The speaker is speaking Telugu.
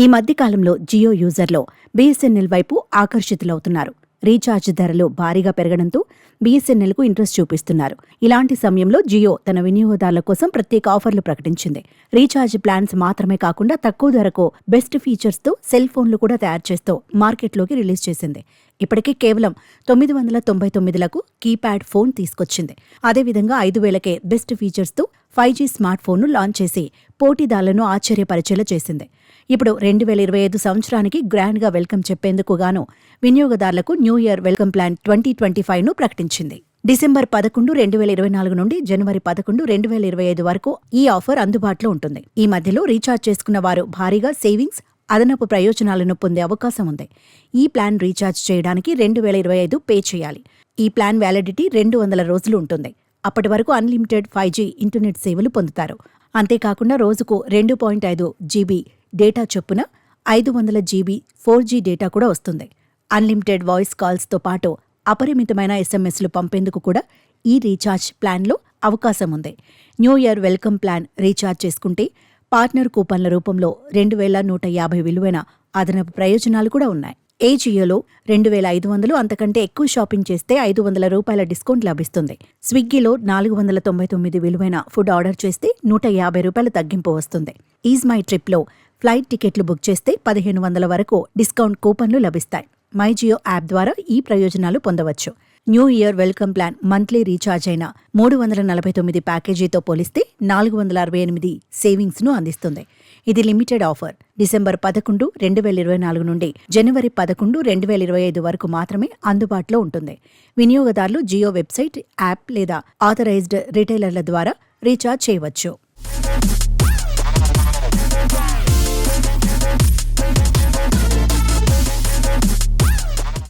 ఈ మధ్యకాలంలో జియో యూజర్లో బీఎస్ఎన్ఎల్ వైపు ఆకర్షితులవుతున్నారు. రీఛార్జ్ ధరలు భారీగా పెరగడంతో బీఎస్ఎన్ఎల్కు ఇంట్రెస్ట్ చూపిస్తున్నారు. ఇలాంటి సమయంలో జియో తన వినియోగదారుల కోసం ప్రత్యేక ఆఫర్లు ప్రకటించింది. రీఛార్జ్ ప్లాన్స్ మాత్రమే కాకుండా తక్కువ ధరకు బెస్ట్ ఫీచర్స్తో సెల్ ఫోన్లు కూడా తయారు చేస్తూ మార్కెట్లోకి రిలీజ్ చేసింది. ఇప్పటికే కేవలం 999లకు కీప్యాడ్ ఫోన్ తీసుకొచ్చింది. అదేవిధంగా 5000కే బెస్ట్ ఫీచర్స్తో 5G స్మార్ట్ ఫోన్ను లాంచ్ చేసి పోటీదారులను ఆశ్చర్యపరిచేలా చేసింది. ఇప్పుడు 2025 సంవత్సరానికి గ్రాండ్గా వెల్కమ్ చెప్పేందుకు గాను వినియోగదారులకు న్యూ ఇయర్ వెల్కమ్ ప్లాన్ 2025ను ప్రకటించింది. డిసెంబర్ 11, 2024 నుండి జనవరి 11, 2025 వరకు ఈ ఆఫర్ అందుబాటులో ఉంటుంది. ఈ మధ్యలో రీఛార్జ్ చేసుకున్న వారు భారీగా సేవింగ్స్, అదనపు ప్రయోజనాలను పొందే అవకాశం ఉంది. ఈ ప్లాన్ రీఛార్జ్ చేయడానికి 2025 పే చేయాలి. ఈ ప్లాన్ వ్యాలిడిటీ 200 రోజులు ఉంటుంది. అప్పటి వరకు అన్లిమిటెడ్ 5G ఇంటర్నెట్ సేవలు పొందుతారు. అంతేకాకుండా రోజుకు 2.5 GB డేటా చొప్పున 500 GB 4G డేటా కూడా వస్తుంది. అన్లిమిటెడ్ వాయిస్ కాల్స్తో పాటు అపరిమితమైన SMSలు పంపేందుకు కూడా ఈ రీఛార్జ్ ప్లాన్లో అవకాశం ఉంది. New year welcome plan recharge చేసుకుంటే పార్ట్నర్ కూపన్ల రూపంలో 2150 విలువైన అదనపు ప్రయోజనాలు కూడా ఉన్నాయి. ఏ జియోలో 2500 అంతకంటే ఎక్కువ షాపింగ్ చేస్తే 500 రూపాయల డిస్కౌంట్ లభిస్తుంది. స్విగ్గీలో 499 విలువైన ఫుడ్ ఆర్డర్ చేస్తే 150 రూపాయల తగ్గింపు వస్తుంది. ఈజ్ మై ట్రిప్లో ఫ్లైట్ టికెట్లు బుక్ చేస్తే 1500 వరకు డిస్కౌంట్ కూపన్లు లభిస్తాయి. మై జియో యాప్ ద్వారా ఈ ప్రయోజనాలు పొందవచ్చు. New year welcome plan monthly recharge అయిన 349 ప్యాకేజీతో పోలిస్తే 468 సేవింగ్స్ను అందిస్తుంది. ఇది లిమిటెడ్ ఆఫర్. డిసెంబర్ 11, 2024 నుండి జనవరి 11, 2025 వరకు మాత్రమే అందుబాటులో ఉంటుంది. వినియోగదారులు జియో వెబ్సైట్, యాప్ లేదా ఆథరైజ్డ్ రిటైలర్ల ద్వారా రీఛార్జ్ చేయవచ్చు.